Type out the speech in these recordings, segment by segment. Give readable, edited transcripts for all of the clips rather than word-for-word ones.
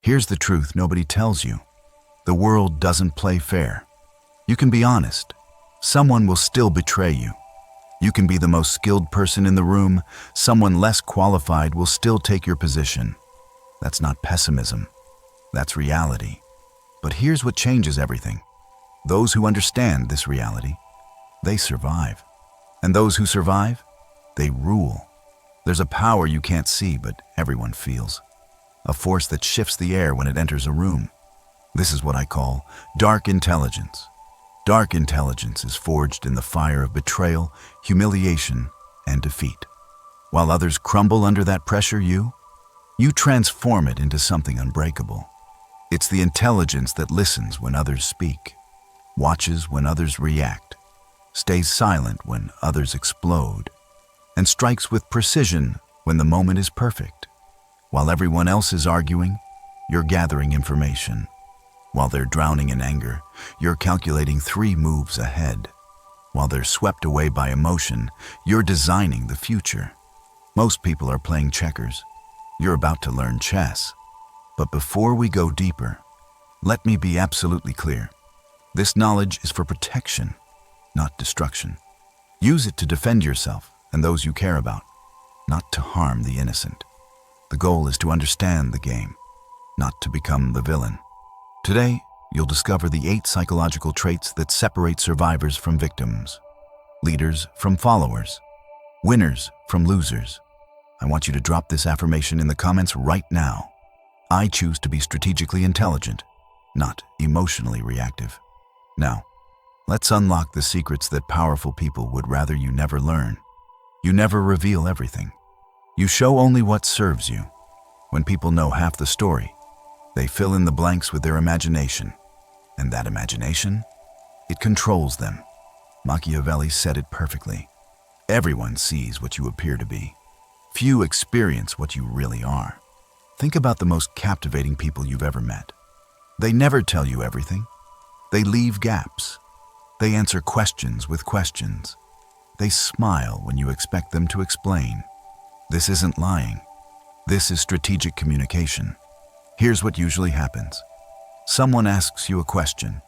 Here's the truth nobody tells you. The world doesn't play fair. You can be honest. Someone will still betray you. You can be the most skilled person in the room. Someone less qualified will still take your position. That's not pessimism. That's reality. But here's what changes everything. Those who understand this reality, they survive. And those who survive, they rule. There's a power you can't see, but everyone feels. A force that shifts the air when it enters a room. This is what I call dark intelligence. Dark intelligence is forged in the fire of betrayal, humiliation, and defeat. While others crumble under that pressure, you transform it into something unbreakable. It's the intelligence that listens when others speak, watches when others react, stays silent when others explode, and strikes with precision when the moment is perfect. While everyone else is arguing, you're gathering information. While they're drowning in anger, you're calculating 3 moves ahead. While they're swept away by emotion, you're designing the future. Most people are playing checkers. You're about to learn chess. But before we go deeper, let me be absolutely clear. This knowledge is for protection, not destruction. Use it to defend yourself and those you care about, not to harm the innocent. The goal is to understand the game, not to become the villain. Today, you'll discover the 8 psychological traits that separate survivors from victims, leaders from followers, winners from losers. I want you to drop this affirmation in the comments right now. I choose to be strategically intelligent, not emotionally reactive. Now, let's unlock the secrets that powerful people would rather you never learn. You never reveal everything. You show only what serves you. When people know half the story, they fill in the blanks with their imagination. And that imagination, it controls them. Machiavelli said it perfectly. Everyone sees what you appear to be. Few experience what you really are. Think about the most captivating people you've ever met. They never tell you everything. They leave gaps. They answer questions with questions. They smile when you expect them to explain. This isn't lying. This is strategic communication. Here's what usually happens. Someone asks you a question.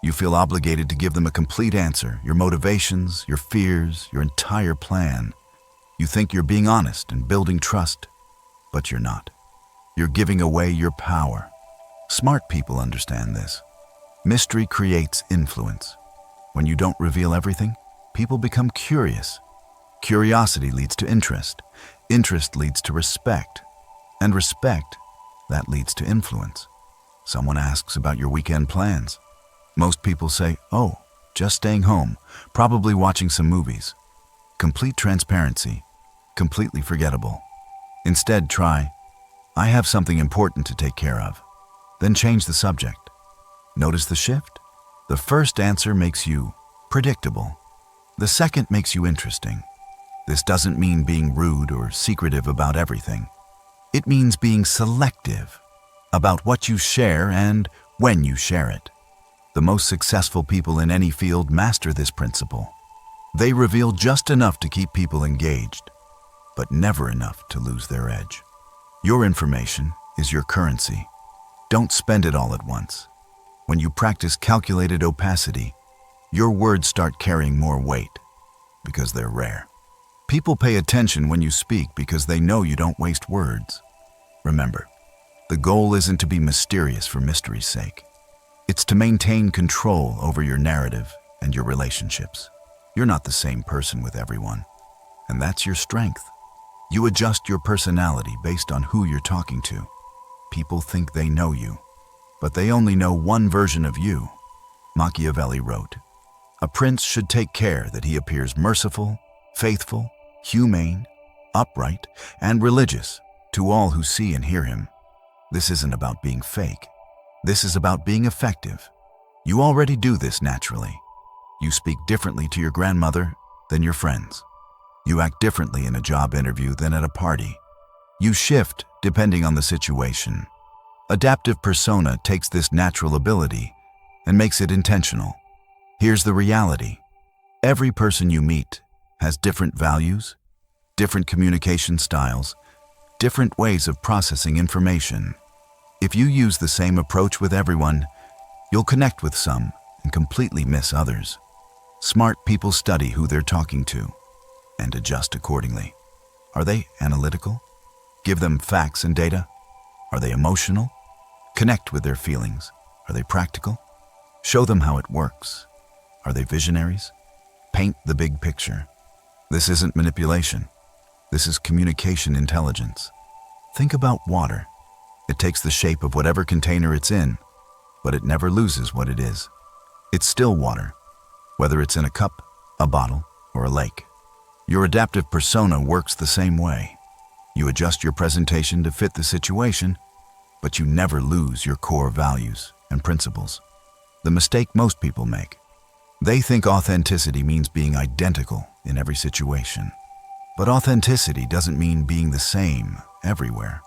You feel obligated to give them a complete answer, your motivations, your fears, your entire plan. You think you're being honest and building trust, but you're not. You're giving away your power. Smart people understand this. Mystery creates influence. When you don't reveal everything, people become curious. Curiosity leads to interest. Interest leads to respect. And respect, that leads to influence. Someone asks about your weekend plans. Most people say, "Oh, just staying home, probably watching some movies." Complete transparency, completely forgettable. Instead, try, "I have something important to take care of." Then change the subject. Notice the shift? The first answer makes you predictable. The second makes you interesting. This doesn't mean being rude or secretive about everything. It means being selective about what you share and when you share it. The most successful people in any field master this principle. They reveal just enough to keep people engaged, but never enough to lose their edge. Your information is your currency. Don't spend it all at once. When you practice calculated opacity, your words start carrying more weight because they're rare. People pay attention when you speak because they know you don't waste words. Remember, the goal isn't to be mysterious for mystery's sake. It's to maintain control over your narrative and your relationships. You're not the same person with everyone, and that's your strength. You adjust your personality based on who you're talking to. People think they know you, but they only know one version of you. Machiavelli wrote, "A prince should take care that he appears merciful, faithful, humane, upright, and religious to all who see and hear him." This isn't about being fake. This is about being effective. You already do this naturally. You speak differently to your grandmother than your friends. You act differently in a job interview than at a party. You shift depending on the situation. Adaptive persona takes this natural ability and makes it intentional. Here's the reality. Every person you meet has different values, different communication styles, different ways of processing information. If you use the same approach with everyone, you'll connect with some and completely miss others. Smart people study who they're talking to and adjust accordingly. Are they analytical? Give them facts and data. Are they emotional? Connect with their feelings. Are they practical? Show them how it works. Are they visionaries? Paint the big picture. This isn't manipulation. This is communication intelligence. Think about water. It takes the shape of whatever container it's in, but it never loses what it is. It's still water, whether it's in a cup, a bottle, or a lake. Your adaptive persona works the same way. You adjust your presentation to fit the situation, but you never lose your core values and principles. The mistake most people make. They think authenticity means being identical in every situation. But authenticity doesn't mean being the same everywhere.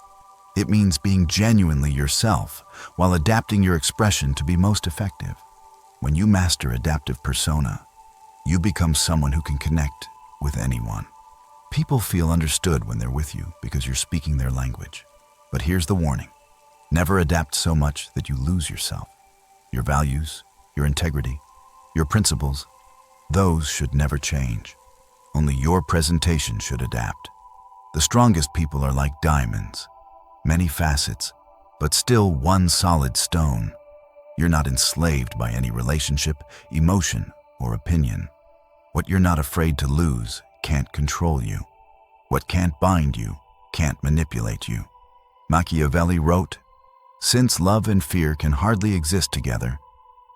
It means being genuinely yourself while adapting your expression to be most effective. When you master adaptive persona, you become someone who can connect with anyone. People feel understood when they're with you because you're speaking their language. But here's the warning. Never adapt so much that you lose yourself. Your values, your integrity, your principles, those should never change. Only your presentation should adapt. The strongest people are like diamonds, many facets, but still one solid stone. You're not enslaved by any relationship, emotion, or opinion. What you're not afraid to lose can't control you. What can't bind you can't manipulate you. Machiavelli wrote, "Since love and fear can hardly exist together,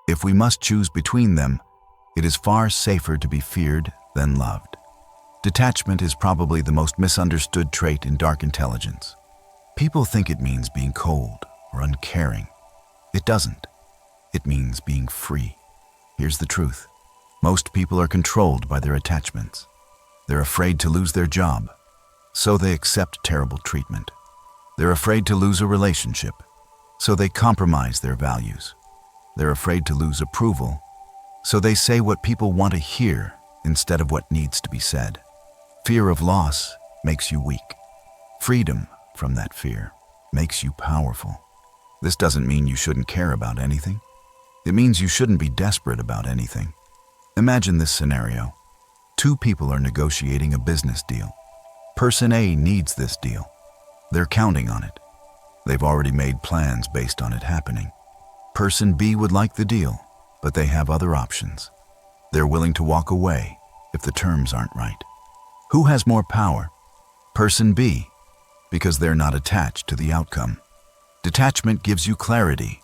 if we must choose between them, it is far safer to be feared than loved." Detachment is probably the most misunderstood trait in dark intelligence. People think it means being cold or uncaring. It doesn't. It means being free. Here's the truth. Most people are controlled by their attachments. They're afraid to lose their job, so they accept terrible treatment. They're afraid to lose a relationship, so they compromise their values. They're afraid to lose approval, so they say what people want to hear instead of what needs to be said. Fear of loss makes you weak. Freedom from that fear makes you powerful. This doesn't mean you shouldn't care about anything. It means you shouldn't be desperate about anything. Imagine this scenario. Two people are negotiating a business deal. Person A needs this deal. They're counting on it. They've already made plans based on it happening. Person B would like the deal, but they have other options. They're willing to walk away if the terms aren't right. Who has more power? Person B, because they're not attached to the outcome. Detachment gives you clarity.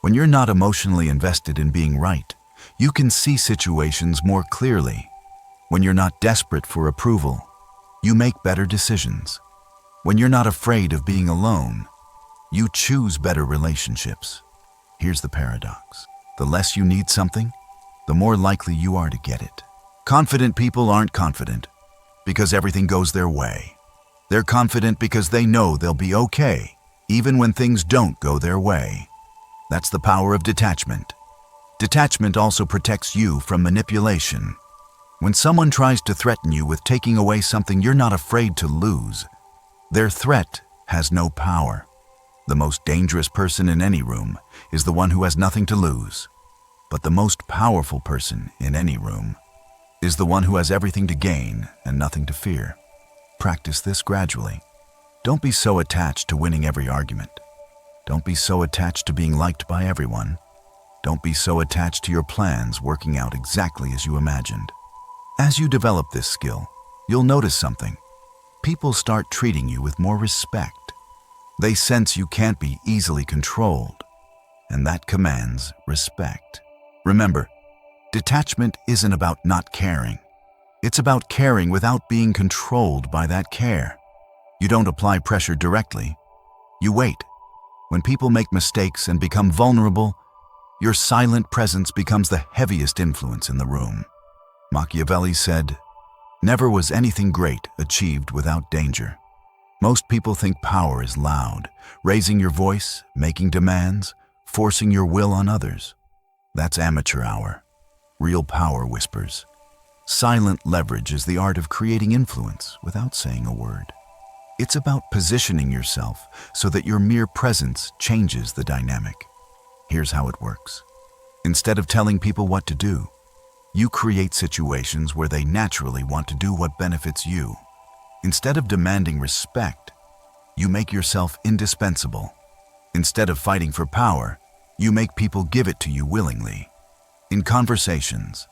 When you're not emotionally invested in being right, you can see situations more clearly. When you're not desperate for approval, you make better decisions. When you're not afraid of being alone, you choose better relationships. Here's the paradox. The less you need something, the more likely you are to get it. Confident people aren't confident because everything goes their way. They're confident because they know they'll be okay, even when things don't go their way. That's the power of detachment. Detachment also protects you from manipulation. When someone tries to threaten you with taking away something you're not afraid to lose, their threat has no power. The most dangerous person in any room is the one who has nothing to lose. But the most powerful person in any room is the one who has everything to gain and nothing to fear. Practice this gradually. Don't be so attached to winning every argument. Don't be so attached to being liked by everyone. Don't be so attached to your plans working out exactly as you imagined. As you develop this skill, you'll notice something. People start treating you with more respect. They sense you can't be easily controlled, and that commands respect. Remember, detachment isn't about not caring. It's about caring without being controlled by that care. You don't apply pressure directly. You wait. When people make mistakes and become vulnerable, your silent presence becomes the heaviest influence in the room. Machiavelli said, "Never was anything great achieved without danger." Most people think power is loud, raising your voice, making demands, forcing your will on others. That's amateur hour. Real power whispers. Silent leverage is the art of creating influence without saying a word. It's about positioning yourself so that your mere presence changes the dynamic. Here's how it works. Instead of telling people what to do, you create situations where they naturally want to do what benefits you. Instead of demanding respect, you make yourself indispensable. Instead of fighting for power, you make people give it to you willingly. In conversations,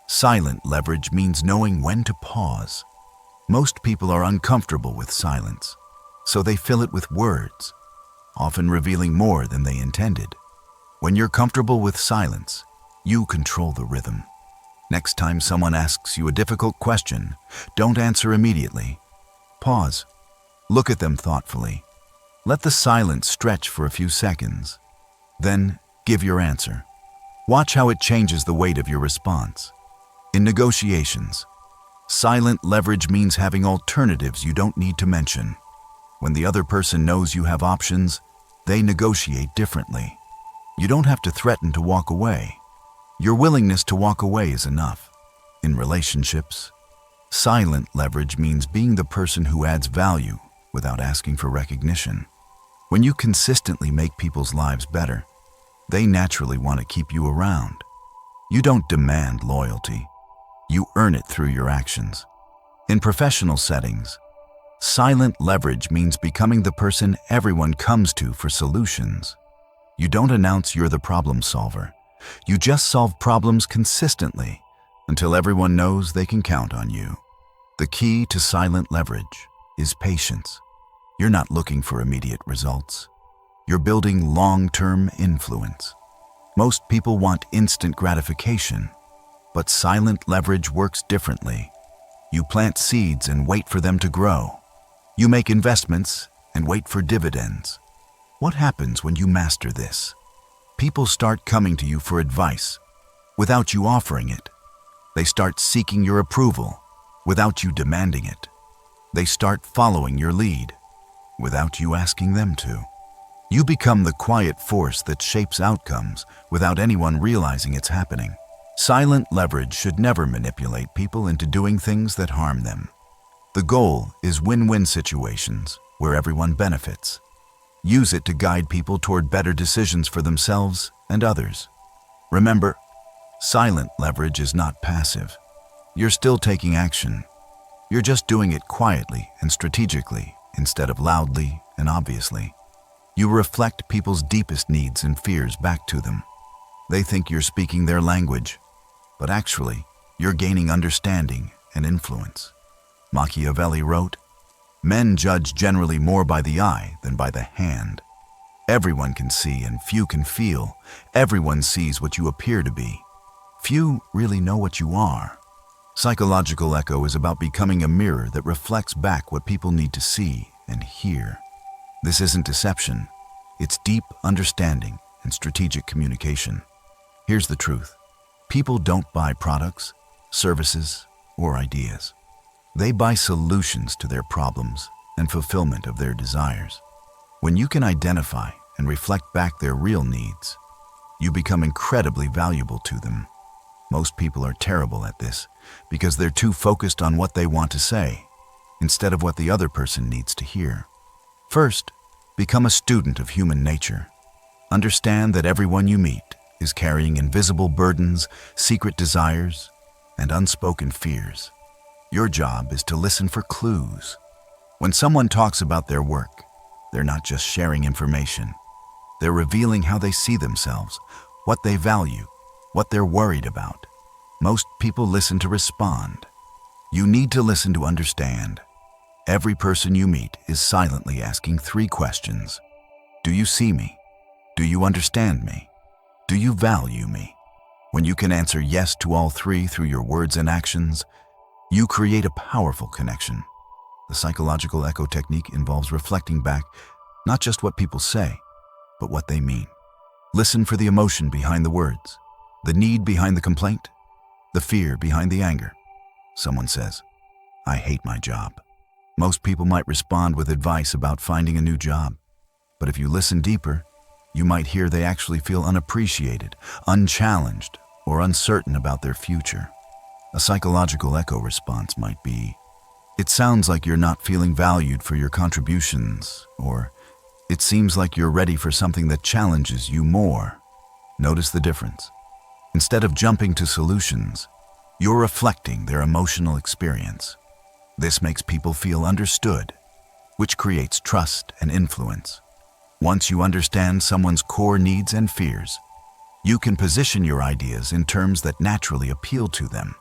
silent leverage means knowing when to pause. Most people are uncomfortable with silence, so they fill it with words, often revealing more than they intended. When you're comfortable with silence, you control the rhythm. Next time someone asks you a difficult question, don't answer immediately. Pause. Look at them thoughtfully. Let the silence stretch for a few seconds. Then, give your answer. Watch how it changes the weight of your response. In negotiations, silent leverage means having alternatives you don't need to mention. When the other person knows you have options, they negotiate differently. You don't have to threaten to walk away. Your willingness to walk away is enough. In relationships, silent leverage means being the person who adds value without asking for recognition. When you consistently make people's lives better, they naturally want to keep you around. You don't demand loyalty. You earn it through your actions. In professional settings, silent leverage means becoming the person everyone comes to for solutions. You don't announce you're the problem solver. You just solve problems consistently until everyone knows they can count on you. The key to silent leverage is patience. You're not looking for immediate results. You're building long-term influence. Most people want instant gratification, but silent leverage works differently. You plant seeds and wait for them to grow. You make investments and wait for dividends. What happens when you master this? People start coming to you for advice without you offering it. They start seeking your approval without you demanding it. They start following your lead without you asking them to. You become the quiet force that shapes outcomes without anyone realizing it's happening. Silent leverage should never manipulate people into doing things that harm them. The goal is win-win situations where everyone benefits. Use it to guide people toward better decisions for themselves and others. Remember, silent leverage is not passive. You're still taking action. You're just doing it quietly and strategically instead of loudly and obviously. You reflect people's deepest needs and fears back to them. They think you're speaking their language, but actually, you're gaining understanding and influence. Machiavelli wrote, "Men judge generally more by the eye than by the hand. Everyone can see and few can feel. Everyone sees what you appear to be. Few really know what you are." Psychological echo is about becoming a mirror that reflects back what people need to see and hear. This isn't deception. It's deep understanding and strategic communication. Here's the truth. People don't buy products, services, or ideas. They buy solutions to their problems and fulfillment of their desires. When you can identify and reflect back their real needs, you become incredibly valuable to them. Most people are terrible at this because they're too focused on what they want to say instead of what the other person needs to hear. First, become a student of human nature. Understand that everyone you meet is carrying invisible burdens, secret desires, and unspoken fears. Your job is to listen for clues. When someone talks about their work, they're not just sharing information. They're revealing how they see themselves, what they value, what they're worried about. Most people listen to respond. You need to listen to understand. Every person you meet is silently asking 3 questions. Do you see me? Do you understand me? Do you value me? When you can answer yes to all 3 through your words and actions, you create a powerful connection. The psychological echo technique involves reflecting back not just what people say, but what they mean. Listen for the emotion behind the words, the need behind the complaint, the fear behind the anger. Someone says, "I hate my job." Most people might respond with advice about finding a new job. But if you listen deeper, you might hear they actually feel unappreciated, unchallenged, or uncertain about their future. A psychological echo response might be, It sounds like you're not feeling valued for your contributions, or it seems like you're ready for something that challenges you more. Notice the difference. Instead of jumping to solutions, you're reflecting their emotional experience. This makes people feel understood, which creates trust and influence. Once you understand someone's core needs and fears, you can position your ideas in terms that naturally appeal to them.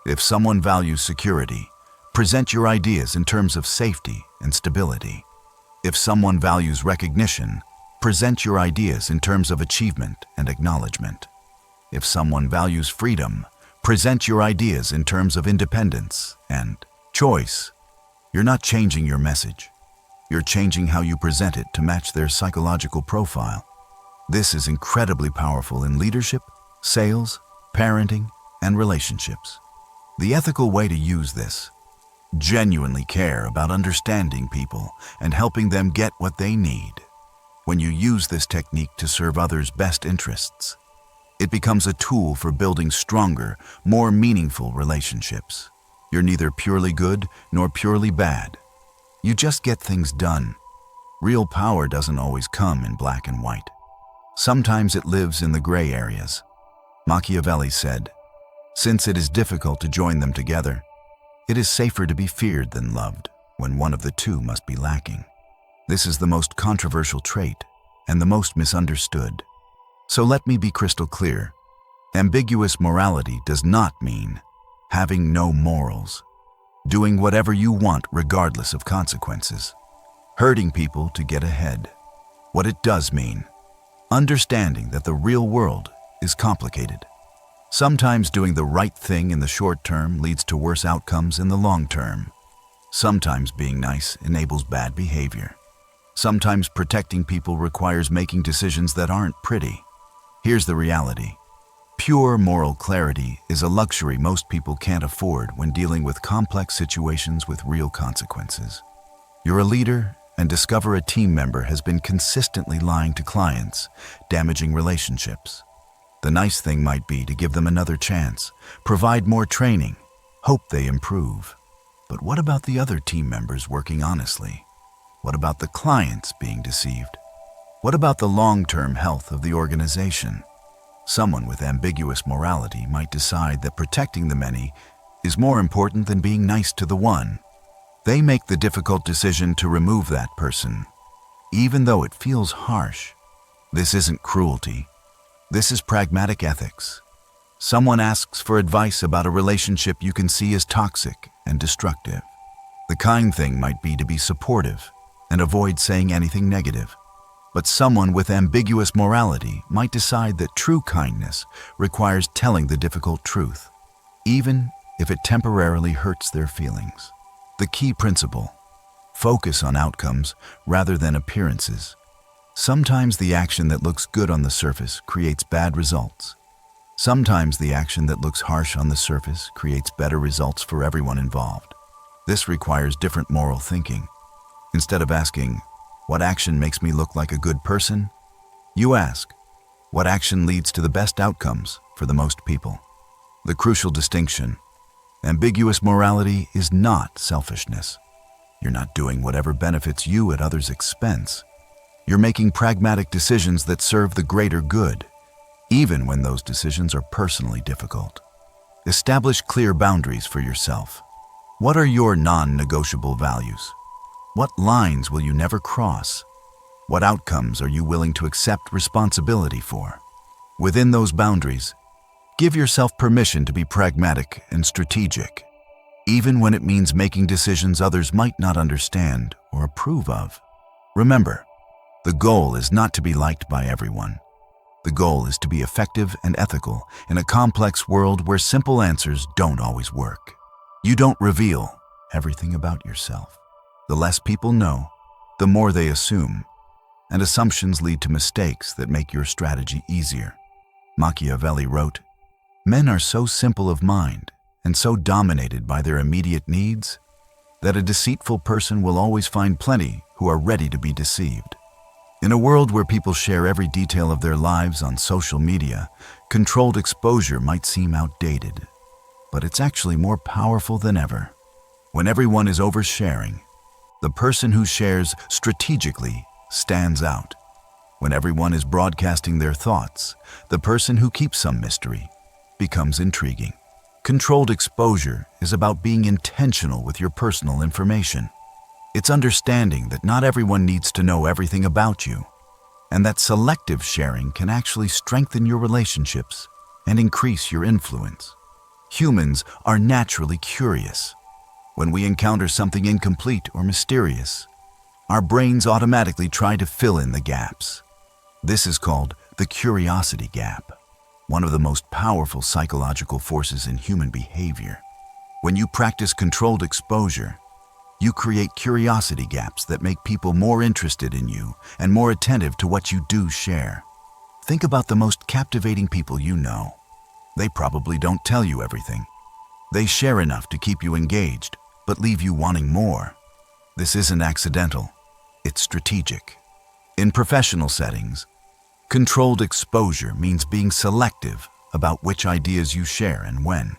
If someone values security, present your ideas in terms of safety and stability. If someone values recognition, present your ideas in terms of achievement and acknowledgement. If someone values freedom, present your ideas in terms of independence and choice. You're not changing your message. You're changing how you present it to match their psychological profile. This is incredibly powerful in leadership, sales, parenting, and relationships. The ethical way to use this: genuinely care about understanding people and helping them get what they need. When you use this technique to serve others' best interests, it becomes a tool for building stronger, more meaningful relationships. You're neither purely good nor purely bad. You just get things done. Real power doesn't always come in black and white. Sometimes it lives in the gray areas. Machiavelli said, "Since it is difficult to join them together, it is safer to be feared than loved when one of the two must be lacking." This is the most controversial trait and the most misunderstood. So let me be crystal clear. Ambiguous morality does not mean having no morals, doing whatever you want regardless of consequences, hurting people to get ahead. What it does mean: understanding that the real world is complicated. Sometimes doing the right thing in the short term leads to worse outcomes in the long term. Sometimes being nice enables bad behavior. Sometimes protecting people requires making decisions that aren't pretty. Here's the reality. Pure moral clarity is a luxury most people can't afford when dealing with complex situations with real consequences. You're a leader and discover a team member has been consistently lying to clients, damaging relationships. The nice thing might be to give them another chance, provide more training, hope they improve. But what about the other team members working honestly? What about the clients being deceived? What about the long-term health of the organization? Someone with ambiguous morality might decide that protecting the many is more important than being nice to the one. They make the difficult decision to remove that person, even though it feels harsh. This isn't cruelty. This is pragmatic ethics. Someone asks for advice about a relationship you can see as toxic and destructive. The kind thing might be to be supportive and avoid saying anything negative. But someone with ambiguous morality might decide that true kindness requires telling the difficult truth, even if it temporarily hurts their feelings. The key principle: focus on outcomes rather than appearances. Sometimes the action that looks good on the surface creates bad results. Sometimes the action that looks harsh on the surface creates better results for everyone involved. This requires different moral thinking. Instead of asking, "What action makes me look like a good person?" you ask, "What action leads to the best outcomes for the most people?" The crucial distinction: ambiguous morality is not selfishness. You're not doing whatever benefits you at others' expense. You're making pragmatic decisions that serve the greater good, even when those decisions are personally difficult. Establish clear boundaries for yourself. What are your non-negotiable values? What lines will you never cross? What outcomes are you willing to accept responsibility for? Within those boundaries, give yourself permission to be pragmatic and strategic, even when it means making decisions others might not understand or approve of. Remember, the goal is not to be liked by everyone. The goal is to be effective and ethical in a complex world where simple answers don't always work. You don't reveal everything about yourself. The less people know, the more they assume, and assumptions lead to mistakes that make your strategy easier. Machiavelli wrote, "Men are so simple of mind and so dominated by their immediate needs that a deceitful person will always find plenty who are ready to be deceived." In a world where people share every detail of their lives on social media, controlled exposure might seem outdated, but it's actually more powerful than ever. When everyone is oversharing, the person who shares strategically stands out. When everyone is broadcasting their thoughts, the person who keeps some mystery becomes intriguing. Controlled exposure is about being intentional with your personal information. It's understanding that not everyone needs to know everything about you, and that selective sharing can actually strengthen your relationships and increase your influence. Humans are naturally curious. When we encounter something incomplete or mysterious, our brains automatically try to fill in the gaps. This is called the curiosity gap, one of the most powerful psychological forces in human behavior. When you practice controlled exposure, you create curiosity gaps that make people more interested in you and more attentive to what you do share. Think about the most captivating people you know. They probably don't tell you everything. They share enough to keep you engaged, but leave you wanting more. This isn't accidental, it's strategic. In professional settings, controlled exposure means being selective about which ideas you share and when.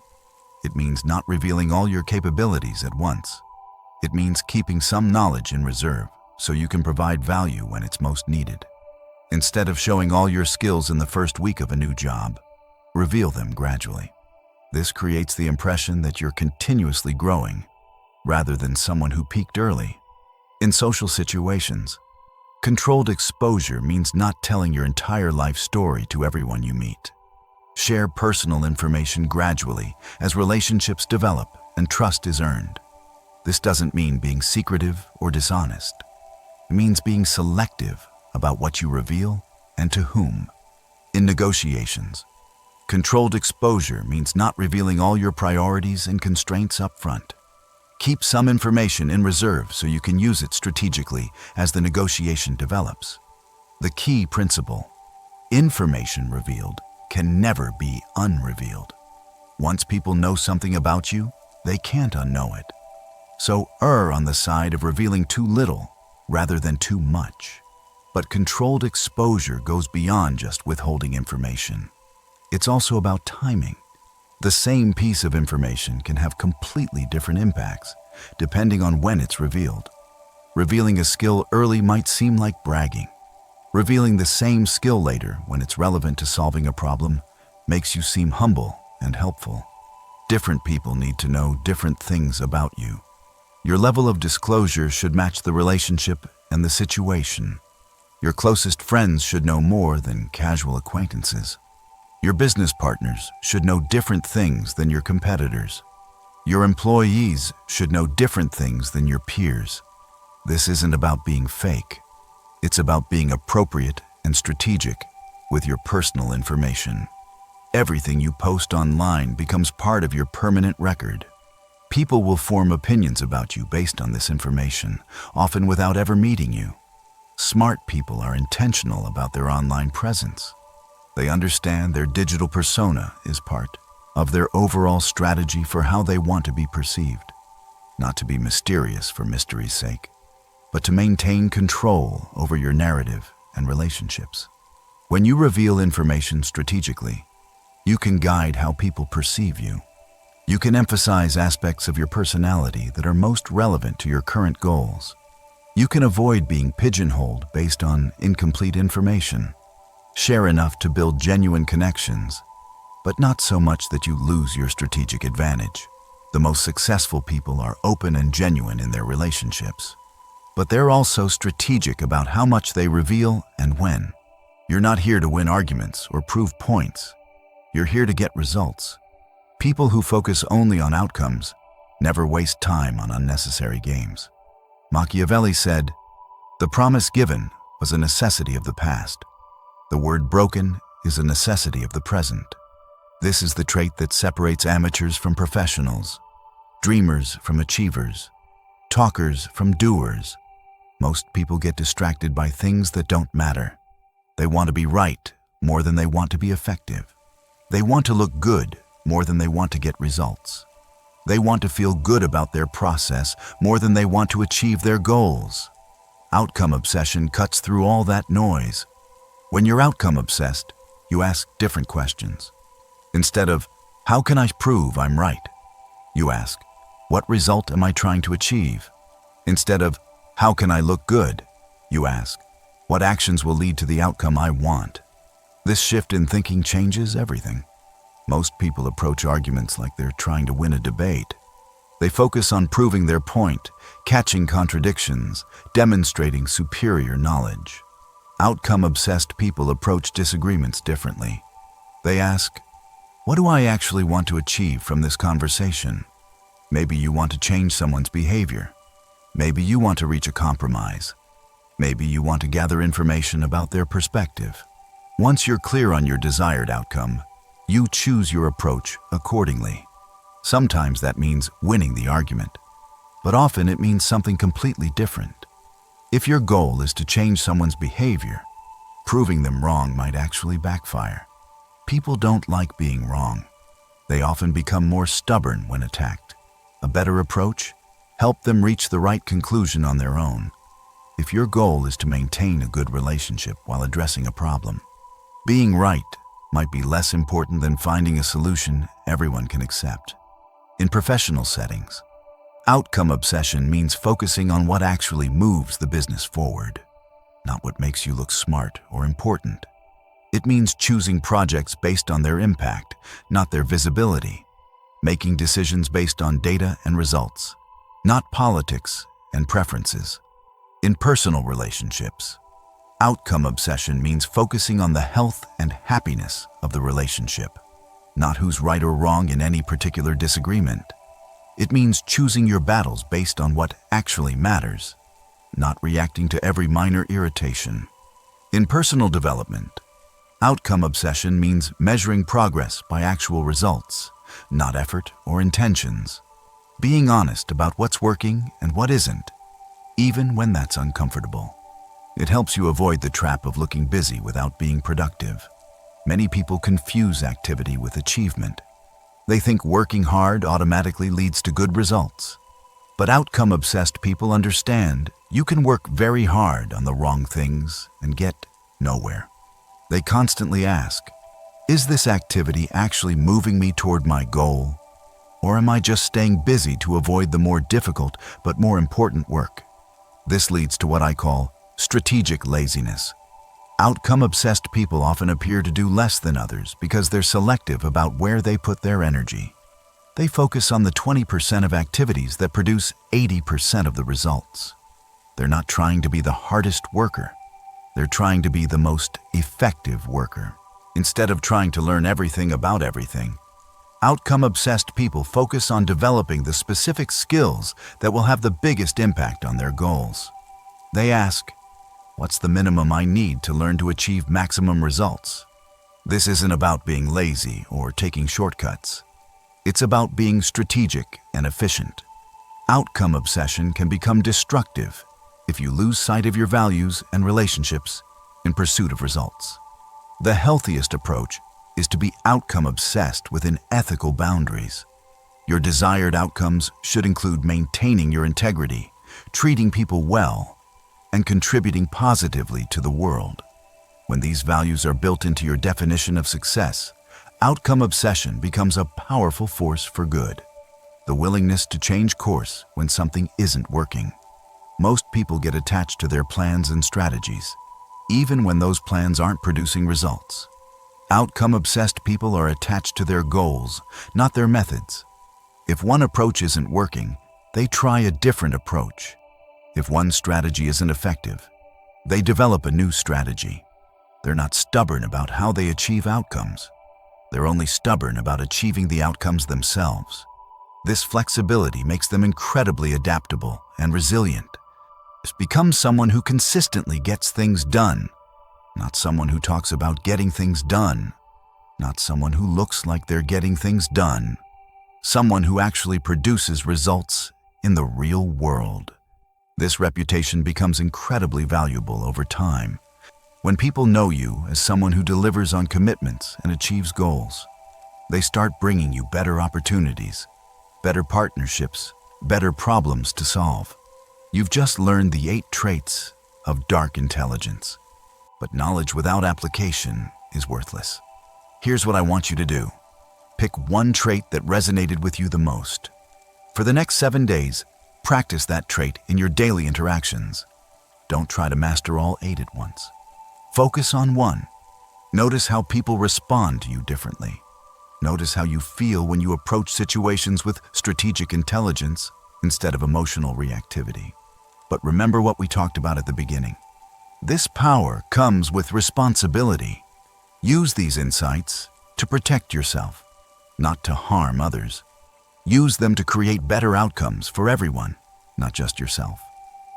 It means not revealing all your capabilities at once. It means keeping some knowledge in reserve so you can provide value when it's most needed. Instead of showing all your skills in the first week of a new job, reveal them gradually. This creates the impression that you're continuously growing, rather than someone who peaked early. In social situations, controlled exposure means not telling your entire life story to everyone you meet. Share personal information gradually as relationships develop and trust is earned. This doesn't mean being secretive or dishonest. It means being selective about what you reveal and to whom. In negotiations, controlled exposure means not revealing all your priorities and constraints up front. Keep some information in reserve so you can use it strategically as the negotiation develops. The key principle: information revealed can never be unrevealed. Once people know something about you, they can't unknow it. So err on the side of revealing too little rather than too much. But controlled exposure goes beyond just withholding information. It's also about timing. The same piece of information can have completely different impacts depending on when it's revealed. Revealing a skill early might seem like bragging. Revealing the same skill later, when it's relevant to solving a problem, makes you seem humble and helpful. Different people need to know different things about you. Your level of disclosure should match the relationship and the situation. Your closest friends should know more than casual acquaintances. Your business partners should know different things than your competitors. Your employees should know different things than your peers. This isn't about being fake. It's about being appropriate and strategic with your personal information. Everything you post online becomes part of your permanent record. People will form opinions about you based on this information, often without ever meeting you. Smart people are intentional about their online presence. They understand their digital persona is part of their overall strategy for how they want to be perceived. Not to be mysterious for mystery's sake, but to maintain control over your narrative and relationships. When you reveal information strategically, you can guide how people perceive you. You can emphasize aspects of your personality that are most relevant to your current goals. You can avoid being pigeonholed based on incomplete information. Share enough to build genuine connections, but not so much that you lose your strategic advantage. The most successful people are open and genuine in their relationships, but they're also strategic about how much they reveal and when. You're not here to win arguments or prove points. You're here to get results. People who focus only on outcomes never waste time on unnecessary games. Machiavelli said, "The promise given was a necessity of the past. The word broken is a necessity of the present." This is the trait that separates amateurs from professionals, dreamers from achievers, talkers from doers. Most people get distracted by things that don't matter. They want to be right more than they want to be effective. They want to look good more than they want to get results. They want to feel good about their process more than they want to achieve their goals. Outcome obsession cuts through all that noise. When you're outcome obsessed, you ask different questions. Instead of, "How can I prove I'm right?" you ask, What result am I trying to achieve? Instead of, how can I look good? You ask, what actions will lead to the outcome I want? This shift in thinking changes everything. Most people approach arguments like they're trying to win a debate. They focus on proving their point, catching contradictions, demonstrating superior knowledge. Outcome-obsessed people approach disagreements differently. They ask, what do I actually want to achieve from this conversation? Maybe you want to change someone's behavior. Maybe you want to reach a compromise. Maybe you want to gather information about their perspective. Once you're clear on your desired outcome, you choose your approach accordingly. Sometimes that means winning the argument, but often it means something completely different. If your goal is to change someone's behavior, proving them wrong might actually backfire. People don't like being wrong. They often become more stubborn when attacked. A better approach? Help them reach the right conclusion on their own. If your goal is to maintain a good relationship while addressing a problem, being right might be less important than finding a solution everyone can accept. In professional settings, outcome obsession means focusing on what actually moves the business forward, not what makes you look smart or important. It means choosing projects based on their impact, not their visibility, making decisions based on data and results, not politics and preferences. In personal relationships, outcome obsession means focusing on the health and happiness of the relationship, not who's right or wrong in any particular disagreement. It means choosing your battles based on what actually matters, not reacting to every minor irritation. In personal development, outcome obsession means measuring progress by actual results, not effort or intentions. Being honest about what's working and what isn't, even when that's uncomfortable. It helps you avoid the trap of looking busy without being productive. Many people confuse activity with achievement. They think working hard automatically leads to good results. But outcome-obsessed people understand you can work very hard on the wrong things and get nowhere. They constantly ask, is this activity actually moving me toward my goal? Or am I just staying busy to avoid the more difficult but more important work? This leads to what I call strategic laziness. Outcome-obsessed people often appear to do less than others because they're selective about where they put their energy. They focus on the 20% of activities that produce 80% of the results. They're not trying to be the hardest worker. They're trying to be the most effective worker. Instead of trying to learn everything about everything, outcome-obsessed people focus on developing the specific skills that will have the biggest impact on their goals. They ask, what's the minimum I need to learn to achieve maximum results? This isn't about being lazy or taking shortcuts. It's about being strategic and efficient. Outcome obsession can become destructive if you lose sight of your values and relationships in pursuit of results. The healthiest approach is to be outcome obsessed within ethical boundaries. Your desired outcomes should include maintaining your integrity, treating people well, and contributing positively to the world. When these values are built into your definition of success, outcome obsession becomes a powerful force for good. The willingness to change course when something isn't working. Most people get attached to their plans and strategies, even when those plans aren't producing results. Outcome-obsessed people are attached to their goals, not their methods. If one approach isn't working, they try a different approach. If one strategy isn't effective, they develop a new strategy. They're not stubborn about how they achieve outcomes. They're only stubborn about achieving the outcomes themselves. This flexibility makes them incredibly adaptable and resilient. Become someone who consistently gets things done, not someone who talks about getting things done, not someone who looks like they're getting things done, someone who actually produces results in the real world. This reputation becomes incredibly valuable over time. When people know you as someone who delivers on commitments and achieves goals, they start bringing you better opportunities, better partnerships, better problems to solve. You've just learned the 8 traits of dark intelligence. But knowledge without application is worthless. Here's what I want you to do. Pick one trait that resonated with you the most. For the next 7 days, practice that trait in your daily interactions. Don't try to master all 8 at once. Focus on one. Notice how people respond to you differently. Notice how you feel when you approach situations with strategic intelligence instead of emotional reactivity. But remember what we talked about at the beginning. This power comes with responsibility. Use these insights to protect yourself, not to harm others. Use them to create better outcomes for everyone, not just yourself.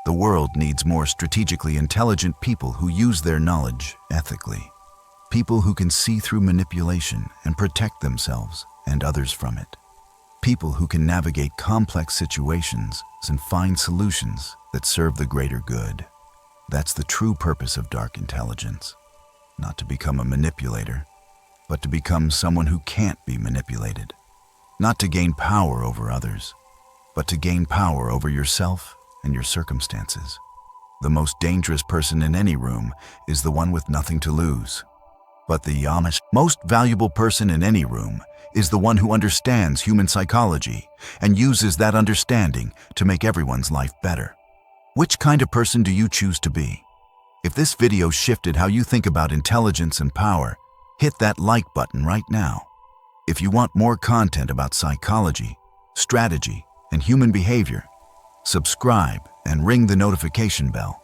The world needs more strategically intelligent people who use their knowledge ethically. People who can see through manipulation and protect themselves and others from it. People who can navigate complex situations and find solutions that serve the greater good. That's the true purpose of dark intelligence. Not to become a manipulator, but to become someone who can't be manipulated. Not to gain power over others, but to gain power over yourself and your circumstances. The most dangerous person in any room is the one with nothing to lose. But the most valuable person in any room is the one who understands human psychology and uses that understanding to make everyone's life better. Which kind of person do you choose to be? If this video shifted how you think about intelligence and power, hit that like button right now. If you want more content about psychology, strategy, and human behavior, subscribe and ring the notification bell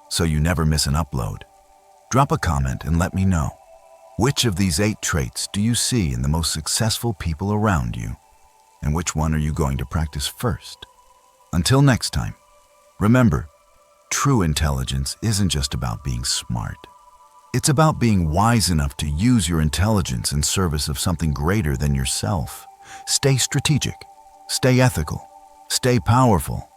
so you never miss an upload. Drop a comment and let me know. Which of these 8 traits do you see in the most successful people around you? And which one are you going to practice first? Until next time, remember, true intelligence isn't just about being smart. It's about being wise enough to use your intelligence in service of something greater than yourself. Stay strategic, stay ethical, stay powerful,